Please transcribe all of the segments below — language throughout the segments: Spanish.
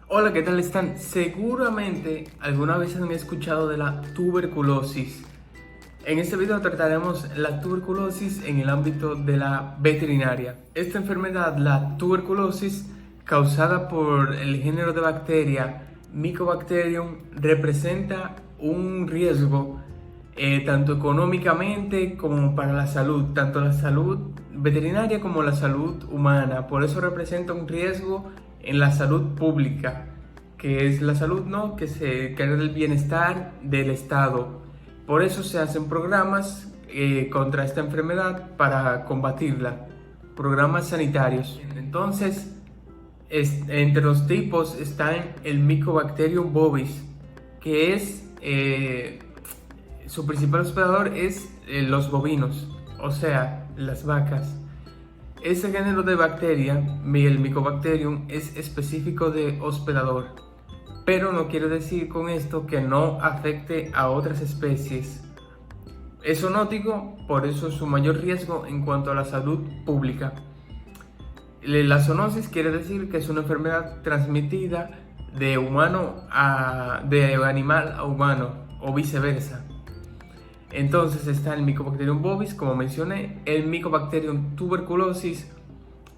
Hola, ¿qué tal están? Seguramente alguna vez han escuchado de la tuberculosis. En este video trataremos la tuberculosis en el ámbito de la veterinaria. Esta enfermedad, la tuberculosis, causada por el género de bacteria Mycobacterium, representa un riesgo tanto económicamente como para la salud, tanto la salud veterinaria como la salud humana. Por eso representa un riesgo en la salud pública, que es la salud, ¿no?, que se encarga del bienestar del Estado. Por eso se hacen programas contra esta enfermedad para combatirla, programas sanitarios. Entonces, entre los tipos están el Mycobacterium bovis, que es su principal hospedador es los bovinos, o sea, las vacas. Ese género de bacteria, el Mycobacterium, es específico de hospedador, pero no quiere decir con esto que no afecte a otras especies. Es zoonótico, por eso es su mayor riesgo en cuanto a la salud pública. La zoonosis quiere decir que es una enfermedad transmitida de animal a humano o viceversa. Entonces está el Mycobacterium bovis, como mencioné, el Mycobacterium tuberculosis,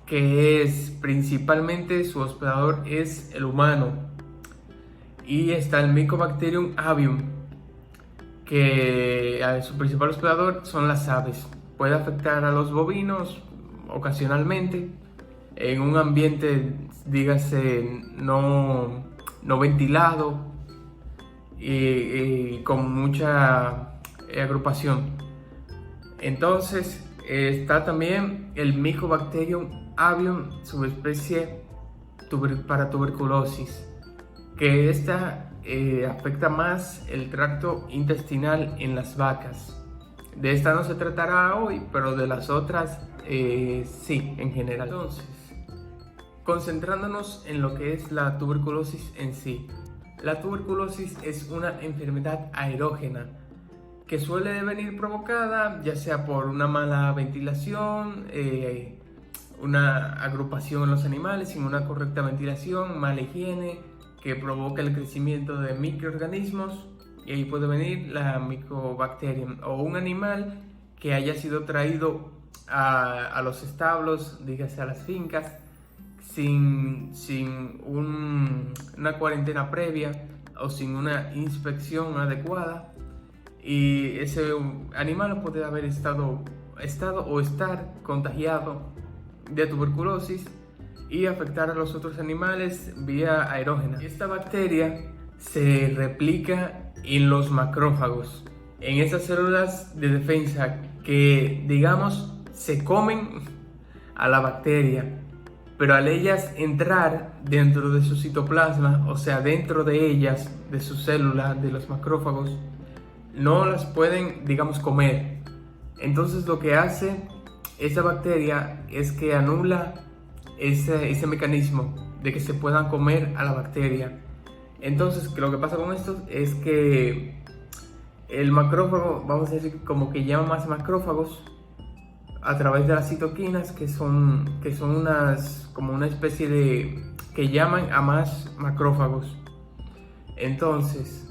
que es principalmente su hospedador es el humano, y está el Mycobacterium avium, que su principal hospedador son las aves. Puede afectar a los bovinos ocasionalmente en un ambiente, dígase, no ventilado y con mucha agrupación. Entonces está también el Mycobacterium avium, subespecie para tuberculosis, que esta afecta más el tracto intestinal en las vacas. De esta no se tratará hoy, pero de las otras sí, en general. Entonces, concentrándonos en lo que es la tuberculosis en sí. La tuberculosis es una enfermedad aerógena que suele venir provocada ya sea por una mala ventilación, una agrupación en los animales sin una correcta ventilación, mala higiene, que provoca el crecimiento de microorganismos, y ahí puede venir la Mycobacterium, o un animal que haya sido traído a los establos, dígase a las fincas, sin una cuarentena previa o sin una inspección adecuada, y ese animal puede haber estado o estar contagiado de tuberculosis y afectar a los otros animales vía aerógena. Esta bacteria se replica en los macrófagos, en esas células de defensa que, digamos, se comen a la bacteria, pero al ellas entrar dentro de su citoplasma, o sea, dentro de ellas, de sus células, de los macrófagos, no las pueden, digamos, comer. Entonces lo que hace esa bacteria es que anula ese mecanismo de que se puedan comer a la bacteria. Entonces lo que pasa con esto es que el macrófago, vamos a decir, como que llama más macrófagos a través de las citoquinas, que son como una especie de, que llaman a más macrófagos. Entonces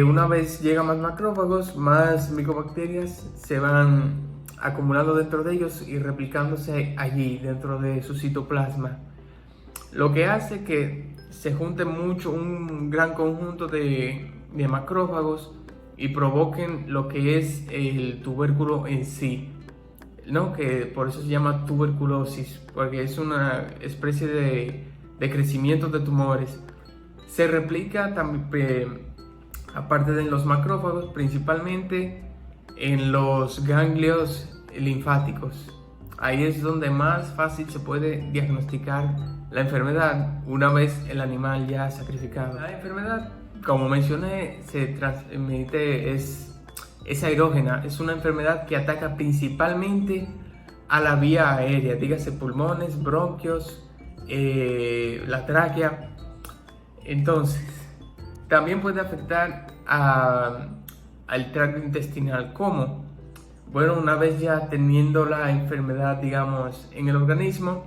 una vez llegan más macrófagos, más micobacterias se van acumulando dentro de ellos y replicándose allí, dentro de su citoplasma. Lo que hace que se junte un gran conjunto de macrófagos y provoquen lo que es el tubérculo en sí, ¿no? Que por eso se llama tuberculosis, porque es una especie de crecimiento de tumores. Se replica también, aparte de en los macrófagos, principalmente en los ganglios linfáticos. Ahí es donde más fácil se puede diagnosticar la enfermedad una vez el animal ya sacrificado. La enfermedad, como mencioné, se transmite, es aerógena. Es una enfermedad que ataca principalmente a la vía aérea, dígase pulmones, bronquios, la tráquea. Entonces, también puede afectar al tracto intestinal. ¿Cómo? Bueno, una vez ya teniendo la enfermedad, digamos, en el organismo,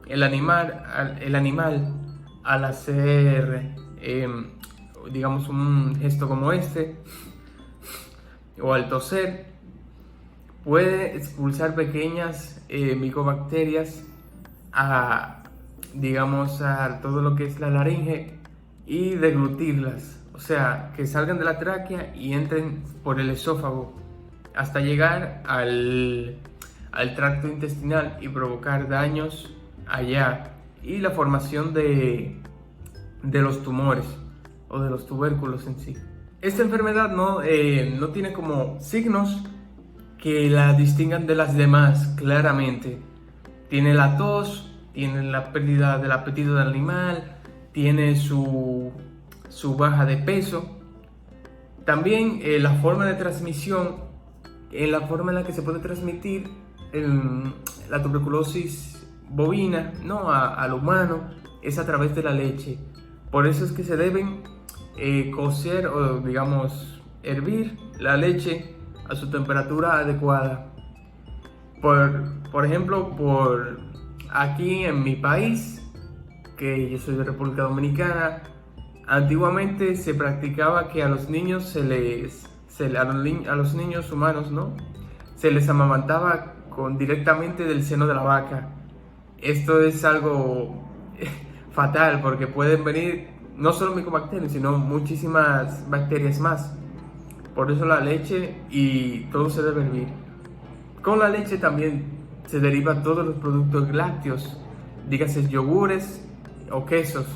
el animal al hacer, digamos, un gesto como este, o al toser, puede expulsar pequeñas micobacterias digamos, a todo lo que es la laringe y deglutirlas, o sea, que salgan de la tráquea y entren por el esófago hasta llegar al tracto intestinal y provocar daños allá y la formación de los tumores o de los tubérculos en sí. Esta enfermedad no tiene como signos que la distingan de las demás claramente. Tiene la tos, tiene la pérdida del apetito del animal, tiene su baja de peso. También la forma de transmisión, la forma en la que se puede transmitir la tuberculosis bovina, ¿no? al humano, es a través de la leche. Por eso es que se deben cocer o, digamos, hervir la leche a su temperatura adecuada. Por ejemplo, aquí en mi país, que yo soy de República Dominicana, antiguamente se practicaba que a los niños a los niños humanos, ¿no? Se les amamantaba directamente del seno de la vaca. Esto es algo fatal porque pueden venir no solo micobacterias, sino muchísimas bacterias más. Por eso la leche y todo se debe hervir. Con la leche también se derivan todos los productos lácteos, dígase yogures o quesos.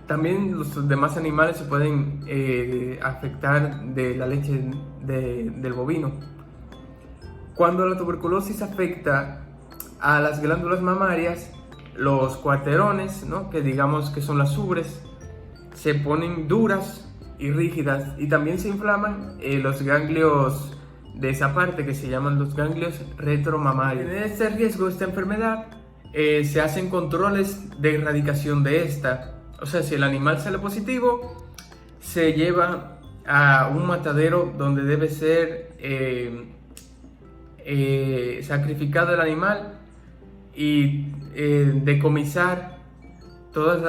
También los demás animales se pueden afectar de la leche del bovino. Cuando la tuberculosis afecta a las glándulas mamarias, los cuarterones, ¿no? Que digamos que son las ubres, se ponen duras y rígidas y también se inflaman los ganglios de esa parte que se llaman los ganglios retromamarios. En este riesgo, esta enfermedad, se hacen controles de erradicación de esta. O sea, si el animal sale positivo, se lleva a un matadero donde debe ser sacrificado el animal y decomisar todas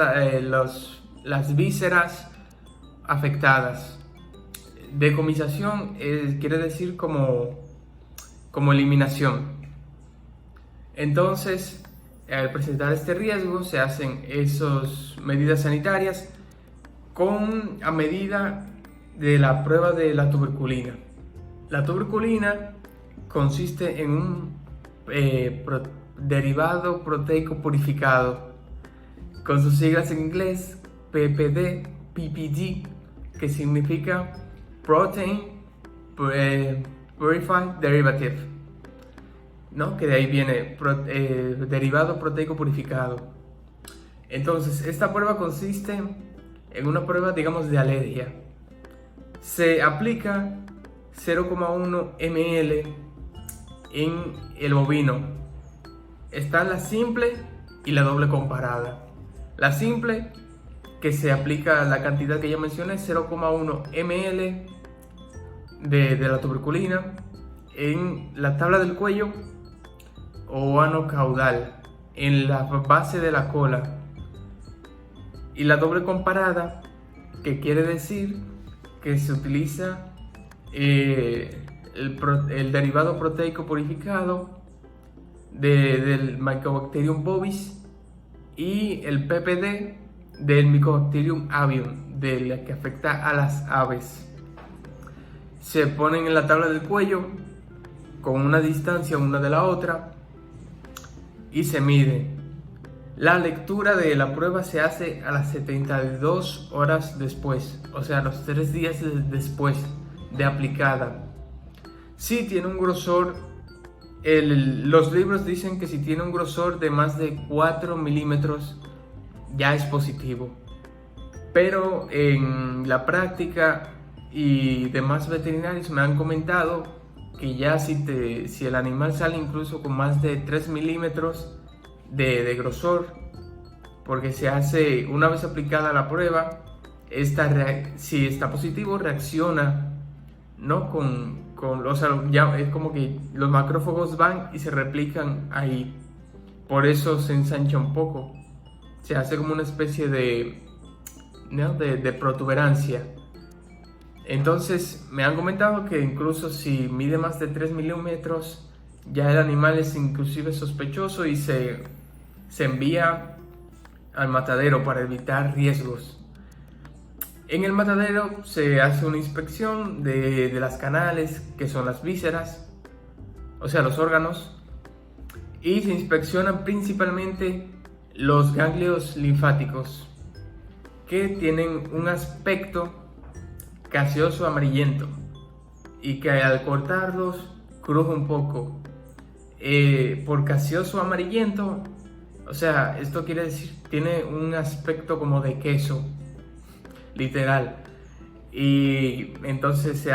las vísceras afectadas. Decomisación quiere decir como eliminación. Entonces, al presentar este riesgo, se hacen esas medidas sanitarias a medida de la prueba de la tuberculina. La tuberculina consiste en un derivado proteico purificado, con sus siglas en inglés PPD, que significa Protein Purified Derivative, ¿no? Que de ahí viene derivado proteico purificado. Entonces, esta prueba consiste en una prueba, digamos, de alergia. Se aplica 0,1 ml en el bovino. Está la simple y la doble comparada. La simple, que se aplica la cantidad que ya mencioné, 0,1 ml de la tuberculina en la tabla del cuello o ano caudal, en la base de la cola. Y la doble comparada, que quiere decir que se utiliza el derivado proteico purificado del Mycobacterium bovis y el PPD del Mycobacterium avium, del que afecta a las aves. Se ponen en la tabla del cuello con una distancia una de la otra y se mide. La lectura de la prueba se hace a las 72 horas después, o sea, los 3 días después de aplicada. Si tiene un grosor, los libros dicen que si tiene un grosor de más de 4 milímetros ya es positivo, pero en la práctica y demás veterinarios me han comentado que ya si el animal sale incluso con más de 3 milímetros de grosor, porque se hace una vez aplicada la prueba, si está positivo reacciona, ¿no? O sea, ya es como que los macrófagos van y se replican ahí, por eso se ensancha un poco. se hace como una especie de, ¿no?, de protuberancia. Entonces me han comentado que incluso si mide más de 3 milímetros, ya el animal es inclusive sospechoso y se envía al matadero para evitar riesgos. En el matadero se hace una inspección de las canales, que son las vísceras, o sea, los órganos, y se inspeccionan principalmente los ganglios linfáticos, que tienen un aspecto gaseoso amarillento y que al cortarlos cruje un poco. Por gaseoso amarillento, o sea, esto quiere decir tiene un aspecto como de queso, literal. Y entonces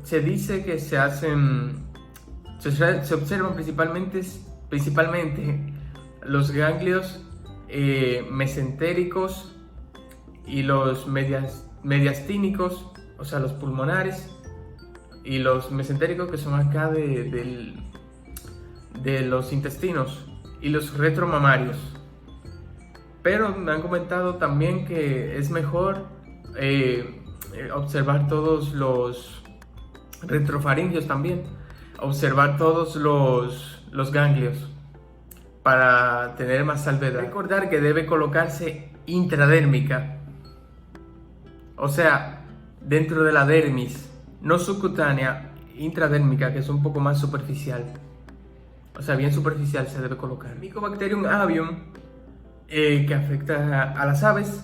se dice que se observan principalmente los ganglios mesentéricos y los mediastínicos, o sea, los pulmonares, y los mesentéricos, que son acá de los intestinos, y los retromamarios. Pero me han comentado también que es mejor observar todos los retrofaringios también, observar todos los ganglios para tener más salvedad. Recordar que debe colocarse intradérmica, o sea, dentro de la dermis, no subcutánea, intradérmica, que es un poco más superficial. O sea, bien superficial se debe colocar. Mycobacterium avium, que afecta a las aves.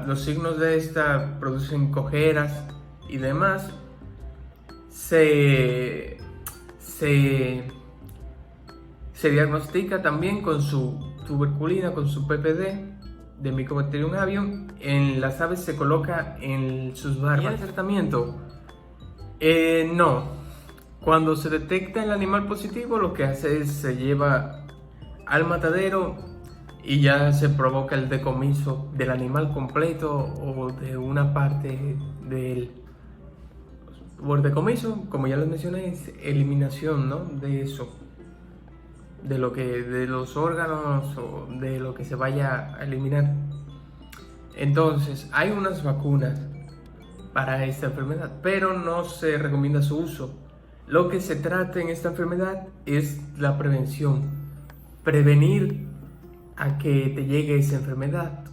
Los signos de esta producen cojeras y demás. Se diagnostica también con su tuberculina, con su PPD de Mycobacterium avium. En las aves se coloca en sus barbas. ¿Y el tratamiento? No. Cuando se detecta el animal positivo, lo que hace es se lleva al matadero y ya se provoca el decomiso del animal completo o de una parte de él. Por decomiso, como ya les mencioné, es eliminación, ¿no?, de eso, de los órganos o de lo que se vaya a eliminar. Entonces, hay unas vacunas para esta enfermedad, pero no se recomienda su uso. Lo que se trata en esta enfermedad es la prevención, prevenir a que te llegue esa enfermedad.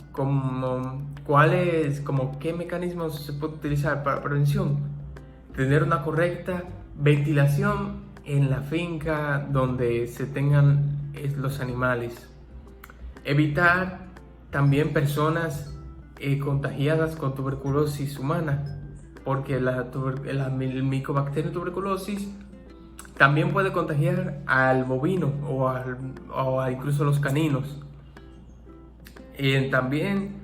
¿Qué mecanismos se puede utilizar para prevención? Tener una correcta ventilación en la finca donde se tengan los animales. Evitar también personas contagiadas con tuberculosis humana, porque el Mycobacterium tuberculosis también puede contagiar al bovino o incluso a los caninos. También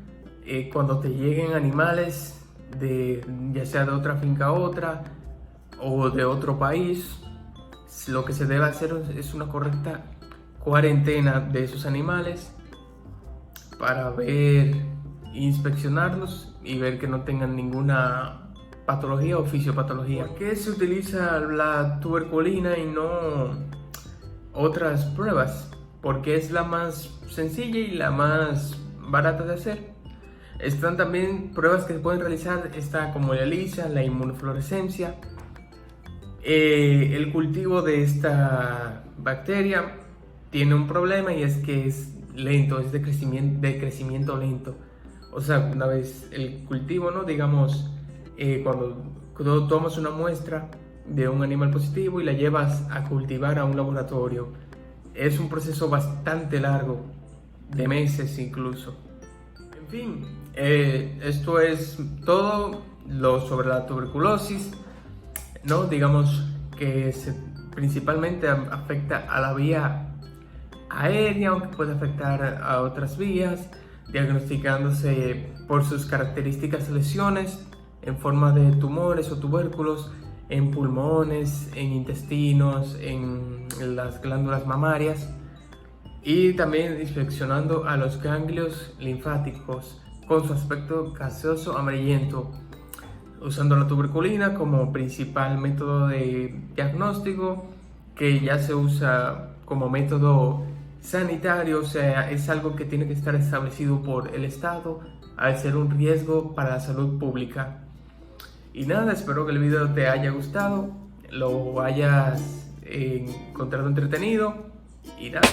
cuando te lleguen animales ya sea de otra finca a otra o de otro país, lo que se debe hacer es una correcta cuarentena de esos animales para inspeccionarlos y ver que no tengan ninguna patología o fisiopatología. ¿Por qué se utiliza la tuberculina y no otras pruebas? Porque es la más sencilla y la más barata de hacer. Están también pruebas que se pueden realizar, está como la ELISA, la inmunofluorescencia. El cultivo de esta bacteria tiene un problema, y es que es lento, es de crecimiento lento. O sea, una vez el cultivo, ¿no?, digamos, cuando tomas una muestra de un animal positivo y la llevas a cultivar a un laboratorio, es un proceso bastante largo, de meses incluso. En fin, esto es todo sobre la tuberculosis, ¿no? Digamos que principalmente afecta a la vía aérea, aunque puede afectar a otras vías, diagnosticándose por sus características lesiones en forma de tumores o tubérculos en pulmones, en intestinos, en las glándulas mamarias, y también inspeccionando a los ganglios linfáticos con su aspecto gaseoso amarillento, usando la tuberculina como principal método de diagnóstico, que ya se usa como método sanitario, o sea, es algo que tiene que estar establecido por el Estado al ser un riesgo para la salud pública. Y nada, espero que el video te haya gustado, lo hayas encontrado entretenido y nada.